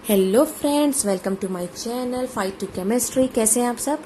Hello friends, welcome to my channel fight to chemistry. कैसे हैं आप सब।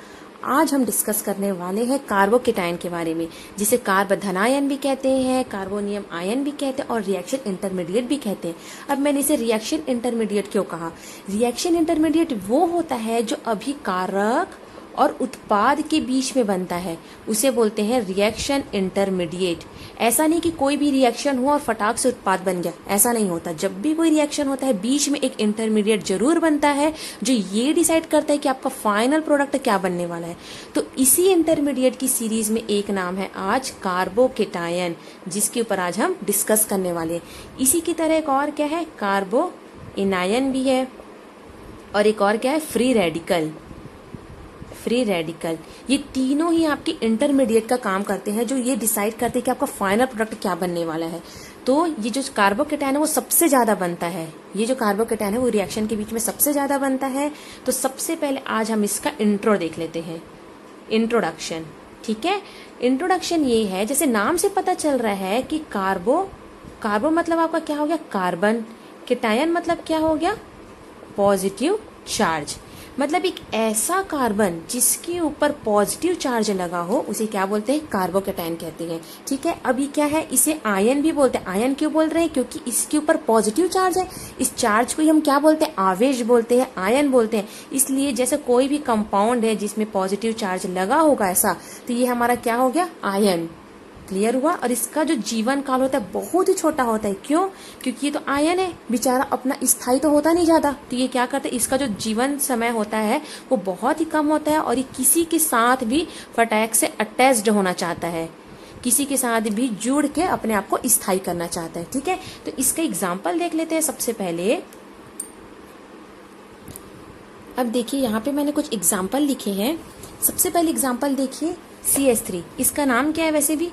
आज हम डिस्कस करने वाले हैं कार्बोकेटाइन के बारे में, जिसे कार्बोधन आयन भी कहते हैं, कार्बोनियम आयन भी कहते हैं और रिएक्शन इंटरमीडिएट भी कहते हैं। अब मैंने इसे रिएक्शन इंटरमीडिएट क्यों कहा। रिएक्शन इंटरमीडिएट वो होता है जो अभिकारक और उत्पाद के बीच में बनता है, उसे बोलते हैं रिएक्शन इंटरमीडिएट। ऐसा नहीं कि कोई भी रिएक्शन हुआ और फटाक से उत्पाद बन गया, ऐसा नहीं होता। जब भी कोई रिएक्शन होता है बीच में एक इंटरमीडिएट जरूर बनता है जो ये डिसाइड करता है कि आपका फाइनल प्रोडक्ट क्या बनने वाला है। तो इसी इंटरमीडिएट की सीरीज में एक नाम है आज कार्बोकेटायन, जिसके ऊपर आज हम डिस्कस करने वाले हैं। इसी की तरह एक और क्या है, कार्बो इनायन भी है, और एक और क्या है, फ्री रेडिकल। फ्री रेडिकल, ये तीनों ही आपकी इंटरमीडिएट का काम करते हैं, जो ये डिसाइड करते हैं कि आपका फाइनल प्रोडक्ट क्या बनने वाला है। तो ये जो कार्बोकेटायन है वो सबसे ज्यादा बनता है, ये जो कार्बोकेटायन है वो रिएक्शन के बीच में सबसे ज्यादा बनता है। तो सबसे पहले आज हम इसका इंट्रो देख लेते हैं, इंट्रोडक्शन। ठीक है, इंट्रोडक्शन ये है, जैसे नाम से पता चल रहा है कि कार्बो मतलब आपका क्या हो गया, कार्बन। केटायन मतलब क्या हो गया, पॉजिटिव चार्ज। मतलब एक ऐसा कार्बन जिसके ऊपर पॉजिटिव चार्ज लगा हो उसे क्या बोलते हैं, कार्बोकेटायन कहते हैं। ठीक है, अभी क्या है, इसे आयन भी बोलते हैं। आयन क्यों बोल रहे हैं, क्योंकि इसके ऊपर पॉजिटिव चार्ज है। इस चार्ज को ही हम क्या बोलते हैं, आवेश बोलते हैं, आयन बोलते हैं। इसलिए जैसे कोई भी कंपाउंड है जिसमें पॉजिटिव चार्ज लगा होगा ऐसा, तो ये हमारा क्या हो गया, आयन। क्लियर हुआ। और इसका जो जीवन काल होता है बहुत ही छोटा होता है। क्यों, क्योंकि ये तो आयन है, बेचारा अपना स्थायी तो होता नहीं ज्यादा। तो ये क्या करता है, इसका जो जीवन समय होता है वो बहुत ही कम होता है, और ये किसी के साथ भी फटाक से अटैच्ड होना चाहता है, किसी के साथ भी जुड़ के अपने आप को स्थायी करना चाहता है। ठीक है, तो इसका एग्जाम्पल देख लेते हैं सबसे पहले। अब देखिए यहाँ पे मैंने कुछ एग्जाम्पल लिखे हैं। सबसे पहले एग्जाम्पल देखिए, CH3, इसका नाम क्या है वैसे भी,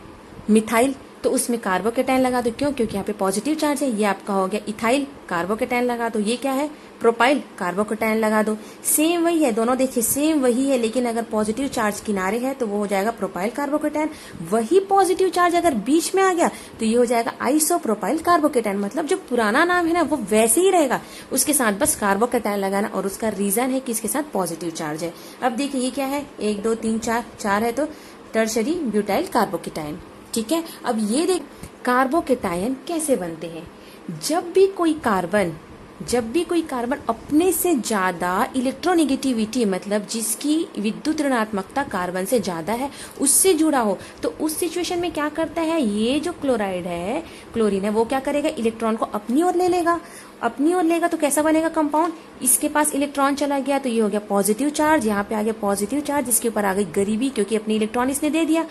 मिथाइल। तो उसमें कार्बोकेटायन लगा दो, क्यों, क्योंकि यहाँ पे पॉजिटिव चार्ज है। ये आपका हो गया इथाइल, कार्बोकेटायन लगा दो। ये क्या है, प्रोपाइल, कार्बोकेटायन लगा दो। सेम वही है, दोनों देखिए सेम वही है, लेकिन अगर पॉजिटिव चार्ज किनारे है तो वो हो जाएगा प्रोपाइल कार्बोकेटायन। वही पॉजिटिव चार्ज अगर बीच में आ गया तो ये हो जाएगा आइसोप्रोपाइल कार्बोकेटायन। मतलब जो पुराना नाम है ना वो वैसे ही रहेगा, उसके साथ बस कार्बोकेटायन लगाना, और उसका रीजन है कि इसके साथ पॉजिटिव चार्ज है। अब देखिए ये क्या है, 1 2 3 4 है, तो टर्शरी ब्यूटाइल कार्बोकेटायन। ठीक है, अब ये देख कार्बोकेटायन कैसे बनते हैं। जब भी कोई कार्बन अपने से ज्यादा इलेक्ट्रोनेगेटिविटी, मतलब जिसकी विद्युत ऋणात्मकता कार्बन से ज्यादा है, उससे जुड़ा हो, तो उस सिचुएशन में क्या करता है, ये जो क्लोराइड है, क्लोरीन है, वो क्या करेगा, इलेक्ट्रॉन को अपनी ओर ले लेगा। अपनी ओर लेगा तो कैसा बनेगा कंपाउंड, इसके पास इलेक्ट्रॉन चला गया तो ये हो गया पॉजिटिव चार्ज, यहाँ पे आ गया पॉजिटिव चार्ज, इसके ऊपर आ गई गरीबी क्योंकि अपनी इलेक्ट्रॉन इसने दे दिया,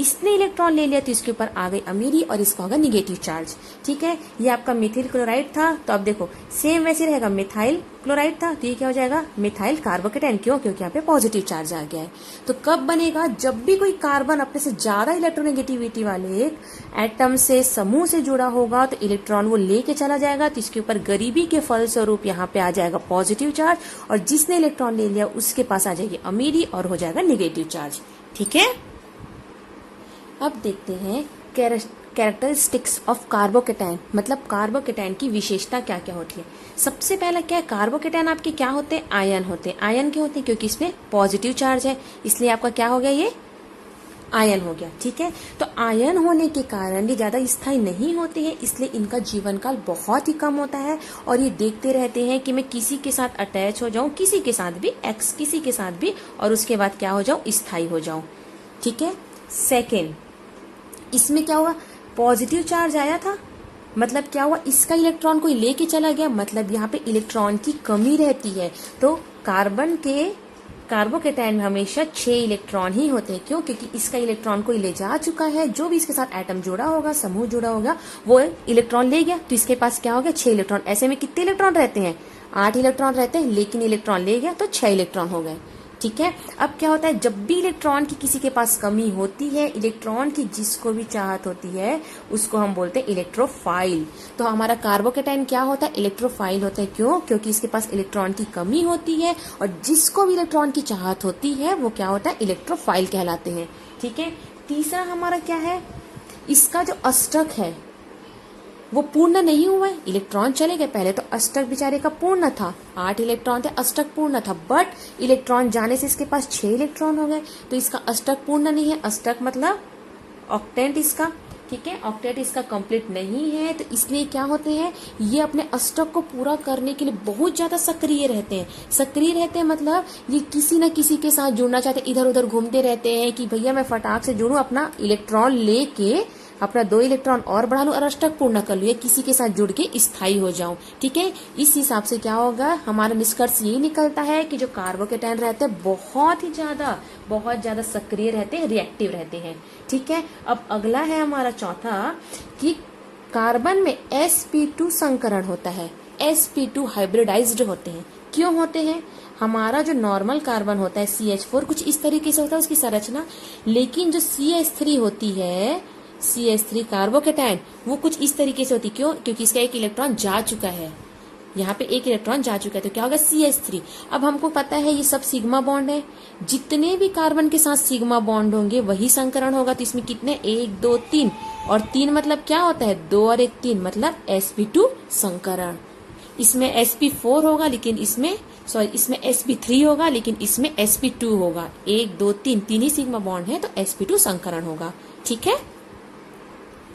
इसने इलेक्ट्रॉन ले लिया तो इसके ऊपर आ गई अमीरी, और इसका होगा निगेटिव चार्ज। ठीक है, ये आपका मिथिल क्लोराइड था, तो अब देखो सेम वैसे रहेगा, मिथाइल क्लोराइड था तो ये क्या हो जाएगा, मिथाइल कार्बोकेटायन। क्यों, क्योंकि यहाँ पे पॉजिटिव चार्ज आ गया है। तो कब बनेगा, जब भी कोई कार्बन अपने से ज्यादा इलेक्ट्रोनेगेटिविटी वाले एटम से, समूह से जुड़ा होगा, तो इलेक्ट्रॉन वो लेके चला जाएगा, तो इसके ऊपर गरीबी के फलस्वरूप यहाँ पे आ जाएगा पॉजिटिव चार्ज, और जिसने इलेक्ट्रॉन ले लिया उसके पास आ जाएगी अमीरी और हो जाएगा निगेटिव चार्ज। ठीक है, अब देखते हैं कैरेक्टरिस्टिक्स ऑफ कार्बोकेटायन, मतलब कार्बोकेटायन की विशेषता क्या क्या होती है। सबसे पहला क्या है, कार्बोकेटायन आपके क्या होते हैं, आयन होते हैं। आयन क्यों होते हैं, क्योंकि इसमें पॉजिटिव चार्ज है, इसलिए आपका क्या हो गया, ये आयन हो गया। ठीक है, तो आयन होने के कारण ये ज्यादा स्थायी नहीं होते हैं, इसलिए इनका जीवन काल बहुत ही कम होता है, और ये देखते रहते हैं कि मैं किसी के साथ अटैच हो जाऊं, किसी के साथ भी किसी के साथ भी, और उसके बाद क्या हो जाऊं, स्थायी हो जाऊं। ठीक है, सेकेंड, इसमें क्या हुआ, पॉजिटिव चार्ज आया था, मतलब क्या हुआ, इसका इलेक्ट्रॉन कोई लेके चला गया, मतलब यहाँ पे इलेक्ट्रॉन की कमी रहती है। तो कार्बोकेटायन में हमेशा 6 इलेक्ट्रॉन ही होते हैं। क्यों, क्योंकि इसका इलेक्ट्रॉन कोई ले जा चुका है, जो भी इसके साथ एटम जुड़ा होगा, समूह जुड़ा होगा, वो इलेक्ट्रॉन ले गया, तो इसके पास क्या हो गया, 6 इलेक्ट्रॉन। ऐसे में कितने इलेक्ट्रॉन रहते हैं, 8 इलेक्ट्रॉन रहते हैं, लेकिन इलेक्ट्रॉन ले गया तो 6 इलेक्ट्रॉन हो गए। ठीक है, अब क्या होता है, जब भी इलेक्ट्रॉन की किसी के पास कमी होती है, इलेक्ट्रॉन की जिसको भी चाहत होती है उसको हम बोलते हैं इलेक्ट्रोफाइल। तो हमारा कार्बोकेटायन क्या होता है, इलेक्ट्रोफाइल होता है। क्यों, क्योंकि इसके पास इलेक्ट्रॉन की कमी होती है, और जिसको भी इलेक्ट्रॉन की चाहत होती है वो क्या होता है, इलेक्ट्रोफाइल कहलाते हैं। ठीक है, तीसरा हमारा क्या है, इसका जो अष्टक है, वो पूर्ण नहीं हुआ है, इलेक्ट्रॉन चले गए। पहले तो अष्टक बेचारे का पूर्ण था, 8 इलेक्ट्रॉन थे, अष्टक पूर्ण था, बट इलेक्ट्रॉन जाने से इसके पास 6 इलेक्ट्रॉन हो गए, तो इसका अष्टक पूर्ण नहीं है। अष्टक मतलब ऑक्टेंट इसका, ठीक है, ऑक्टेट इसका कंप्लीट नहीं है, तो इसलिए क्या होते हैं, ये अपने अष्टक को पूरा करने के लिए बहुत ज्यादा सक्रिय रहते हैं। सक्रिय रहते हैं मतलब ये किसी न किसी के साथ जुड़ना चाहते हैं, इधर उधर घूमते रहते हैं कि भैया मैं फटाक से जुड़ूं, अपना इलेक्ट्रॉन लेके अपना 2 इलेक्ट्रॉन और बढ़ा लूं और अष्टक पूर्ण कर लूं, या किसी के साथ जुड़ के स्थायी हो जाऊं, ठीक है। इस हिसाब से क्या होगा, हमारा निष्कर्ष यही निकलता है कि जो कार्बोकेटायन रहते हैं बहुत ज्यादा सक्रिय रहते हैं, रिएक्टिव रहते हैं, ठीक है। अब अगला है हमारा चौथा कि कार्बन में sp2 संकरण होता है, sp2 हाइब्रिडाइज्ड होते हैं। क्यों होते हैं, हमारा जो नॉर्मल कार्बन होता है CH4 कुछ इस तरीके से होता है उसकी संरचना, लेकिन जो CH3 होती है, CH3 कार्बोकेटायन, वो कुछ इस तरीके से होती। क्यों, क्योंकि इसका एक इलेक्ट्रॉन जा चुका है, यहाँ पे एक इलेक्ट्रॉन जा चुका है, तो क्या होगा CH3। अब हमको पता है ये सब सिग्मा बॉन्ड है, जितने भी कार्बन के साथ सिग्मा बॉन्ड होंगे वही संकरण होगा। तो इसमें कितने, 1 2 3, और 3 मतलब क्या होता है, 2 और 1 3, मतलब sp2 संकरण। इसमें sp4 होगा, लेकिन इसमें sp3 होगा, लेकिन इसमें sp2 होगा। 1 2 3 तीन ही सिग्मा बॉन्ड है, तो sp2 संकरण होगा, ठीक है।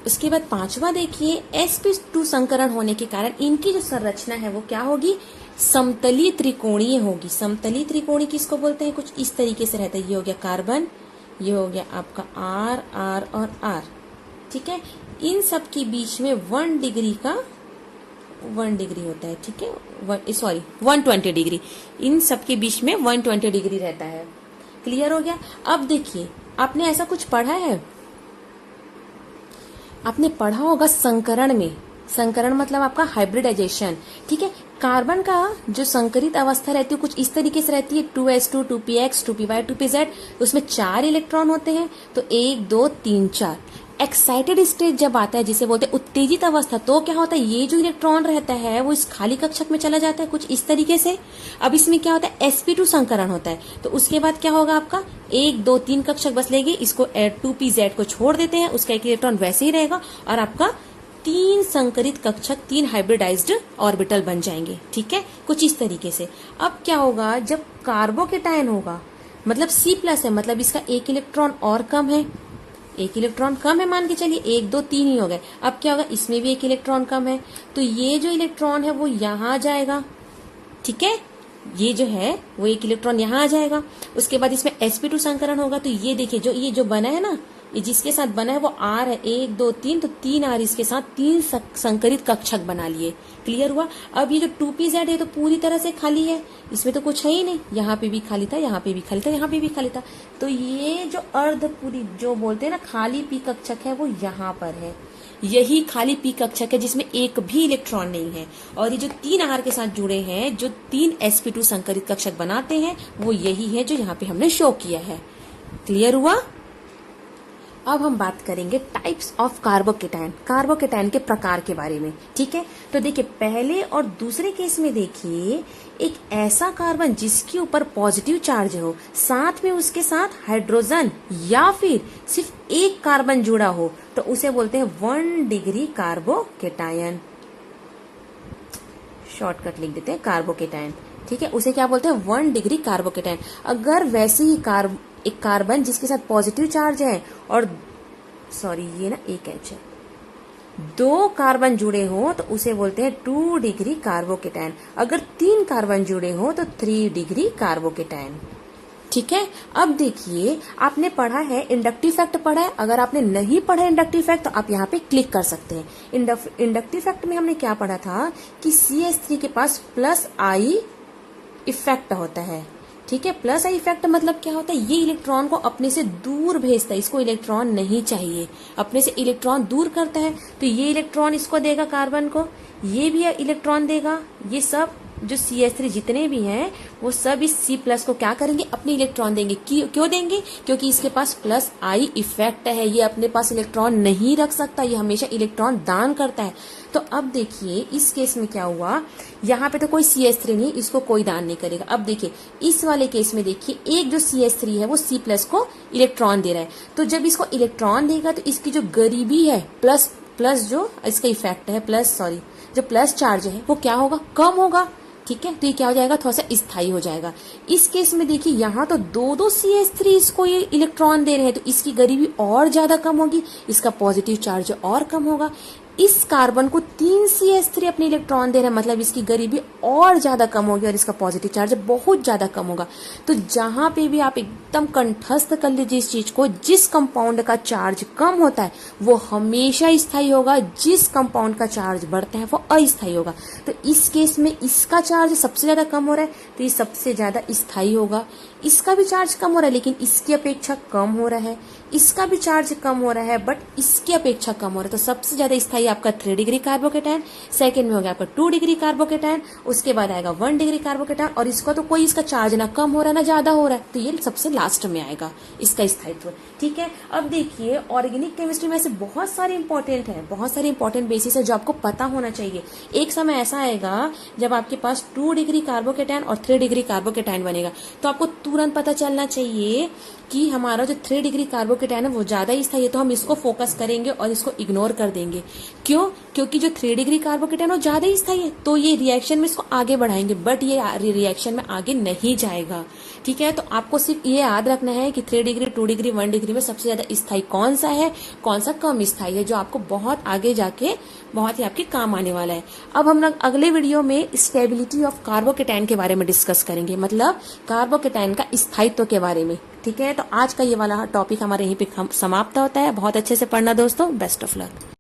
उसके बाद पांचवा देखिए, sp2 संकरण होने के कारण इनकी जो संरचना है वो क्या होगी, समतलीय त्रिकोणीय होगी। समतलीय त्रिकोणीय किसको बोलते हैं, कुछ इस तरीके से रहता है। ये हो गया कार्बन, ये हो गया आपका R R और R, ठीक है। इन सब के बीच में 1 डिग्री होता है, ठीक है, 120 डिग्री, इन सब के बीच में 120 डिग्री रहता है। क्लियर हो गया। अब देखिए, आपने ऐसा कुछ पढ़ा है, आपने पढ़ा होगा संकरण में, संकरण मतलब आपका हाइब्रिडाइजेशन, ठीक है। कार्बन का जो संकरित अवस्था रहती है कुछ इस तरीके से रहती है, 2s2 2px 2py 2pz, उसमें 4 इलेक्ट्रॉन होते हैं, तो 1 2 3 4। एक्साइटेड स्टेज जब आता है, जिसे बोलते हैं उत्तेजित अवस्था, तो क्या होता है, ये जो इलेक्ट्रॉन रहता है वो इस खाली कक्षक में चला जाता है, कुछ इस तरीके से। अब इसमें क्या होता है, sp2 संकरण होता है, तो उसके बाद क्या होगा आपका, 1 2 3 कक्षक बस लेगी, इसको 2pz को छोड़ देते हैं, उसका एक इलेक्ट्रॉन वैसे ही रहेगा, और आपका 3 संकरित कक्षक, 3 हाइब्रिडाइज्ड ऑर्बिटल बन जाएंगे, ठीक है, कुछ इस तरीके से। अब क्या होगा, जब कार्बोकेटायन होगा, मतलब C+ है, मतलब इसका एक इलेक्ट्रॉन और कम है, एक इलेक्ट्रॉन कम है, मान के चलिए 1 2 3 ही हो गए। अब क्या होगा, इसमें भी एक इलेक्ट्रॉन कम है, तो ये जो इलेक्ट्रॉन है वो यहाँ जाएगा, ठीक है, ये जो है वो एक इलेक्ट्रॉन यहाँ आ जाएगा। उसके बाद इसमें sp2 संकरण होगा, तो ये देखिए ये जो बना है ना, ये जिसके साथ बना है वो R है, 1 2 3, तो 3 R इसके साथ 3 संकरित कक्षक बना लिए। क्लियर हुआ। अब ये जो 2pz है तो पूरी तरह से खाली है, इसमें तो कुछ है ही नहीं, यहाँ पे भी खाली था, यहाँ पे भी खाली था, यहाँ पे भी खाली था, तो ये जो अर्धपूरी जो बोलते हैं ना खाली p कक्षक है वो यहाँ पर है, यही खाली p कक्षक है जिसमें एक भी इलेक्ट्रॉन नहीं है। और ये जो 3 R के साथ जुड़े हैं, जो 3 sp2 संकरित कक्षक बनाते हैं, वो यही है जो यहाँ पे हमने शो किया है। क्लियर हुआ। अब हम बात करेंगे टाइप्स ऑफ कार्बोकेटायन, कार्बोकेटायन के प्रकार के बारे में, ठीक है। तो देखिए, पहले और दूसरे केस में देखिए, एक ऐसा कार्बन जिसके ऊपर पॉजिटिव चार्ज हो, साथ में उसके साथ हाइड्रोजन या फिर सिर्फ एक कार्बन जुड़ा हो, तो उसे बोलते हैं 1 डिग्री कार्बोकेटायन। शॉर्टकट लिख देते हैं कार्बोकेटायन, ठीक है, उसे क्या बोलते हैं, 1 डिग्री कार्बोकेटायन। अगर वैसे ही एक कार्बन जिसके साथ पॉजिटिव चार्ज है और ये ना एक H है, 2 कार्बन जुड़े हो तो उसे बोलते हैं 2 डिग्री कार्बोकेटायन। अगर 3 कार्बन जुड़े हो तो 3 डिग्री कार्बोकेटायन, ठीक है। अब देखिए, आपने पढ़ा है इंडक्टिव फैक्ट पढ़ा है, अगर आपने नहीं पढ़ा इंडक्टिव फैक्ट तो आप यहाँ पे क्लिक कर सकते हैं। इंडक्टिव फैक्ट में हमने क्या पढ़ा था कि CH3 के पास +I इफेक्ट होता है, ठीक है। +I इफेक्ट मतलब क्या होता है, ये इलेक्ट्रॉन को अपने से दूर भेजता है, इसको इलेक्ट्रॉन नहीं चाहिए, अपने से इलेक्ट्रॉन दूर करता है, तो ये इलेक्ट्रॉन इसको देगा कार्बन को, ये भी इलेक्ट्रॉन देगा, ये सब जो CH3 जितने भी हैं वो सब इस C+ को क्या करेंगे, अपने इलेक्ट्रॉन देंगे। क्यों देंगे, क्योंकि इसके पास +I इफेक्ट है, ये अपने पास इलेक्ट्रॉन नहीं रख सकता, ये हमेशा इलेक्ट्रॉन दान करता है। तो अब देखिए इस केस में क्या हुआ, यहाँ पे तो कोई CH3 नहीं, इसको कोई दान नहीं करेगा। अब देखिए इस वाले केस में देखिए, एक जो CH3 है वो C+ को इलेक्ट्रॉन दे रहा है, तो जब इसको इलेक्ट्रॉन देगा तो इसकी जो गरीबी है प्लस जो इसका इफेक्ट है जो प्लस चार्ज है वो क्या होगा, कम होगा। ठीक है, तो ये क्या हो जाएगा, थोड़ा सा स्थायी हो जाएगा। इस केस में देखिए यहाँ तो दो CH3 इसको ये इलेक्ट्रॉन दे रहे हैं, तो इसकी गरीबी और ज्यादा कम होगी, इसका पॉजिटिव चार्ज और कम होगा। इस कार्बन को 3 CH3 अपने इलेक्ट्रॉन दे रहे हैं, मतलब इसकी गरीबी और ज्यादा कम होगी और इसका पॉजिटिव चार्ज बहुत ज्यादा कम होगा। तो जहां पे भी आप एकदम कंठस्थ कर लीजिए इस चीज को, जिस कंपाउंड का चार्ज कम होता है वो हमेशा स्थायी होगा, जिस कंपाउंड का चार्ज बढ़ता है वो अस्थायी होगा। तो इस केस में इसका चार्ज सबसे ज्यादा कम हो रहा है, तो ये सबसे ज्यादा स्थायी होगा। इसका भी चार्ज कम हो रहा है लेकिन इसकी अपेक्षा कम हो रहा है, इसका भी चार्ज कम हो रहा है बट इसकी अपेक्षा कम हो रहा है। तो सबसे ज्यादा स्थायी आपका 3 डिग्री कार्बोकेटायन, सेकंड में हो गया आपका 2 डिग्री कार्बोकेटायन, उसके बाद आएगा 1 डिग्री कार्बोकेटायन, और इसका तो कोई इसका चार्ज ना कम हो रहा है ना ज्यादा हो रहा है, तो ये सबसे लास्ट में आएगा इसका स्थायित्व। ठीक है, अब देखिए ऑर्गेनिक केमिस्ट्री में ऐसे बहुत सारे इंपॉर्टेंट बेसिस है जो आपको पता होना चाहिए। एक समय ऐसा आएगा जब आपके पास 2 डिग्री कार्बोकेटायन और 3 डिग्री कार्बोकेटायन बनेगा, तो आपको तुरंत पता चलना चाहिए कि हमारा जो 3 डिग्री कार्बोकेटायन है वो ज्यादा स्थायी है, तो हम इसको फोकस करेंगे और इसको इग्नोर कर देंगे। क्यों? क्योंकि जो 3 डिग्री कार्बोकेटायन वो ज्यादा स्थायी है, तो ये रिएक्शन में इसको आगे बढ़ाएंगे, बट ये रिएक्शन में आगे नहीं जाएगा। ठीक है, तो आपको सिर्फ ये याद रखना है कि 3 डिग्री, 2 डिग्री, 1 डिग्री में सबसे ज्यादा स्थायी कौन सा है, कौन सा कम स्थायी है, जो आपको बहुत आगे जाके बहुत ही आपके काम आने वाला है। अब हम लोग अगले वीडियो में स्टेबिलिटी ऑफ कार्बोकेटायन के बारे में डिस्कस करेंगे, मतलब कार्बोकेटायन का स्थायित्व के बारे में। ठीक है, तो आज का ये वाला टॉपिक हमारे यहीं पे समाप्त होता है। बहुत अच्छे से पढ़ना दोस्तों, बेस्ट ऑफ लक।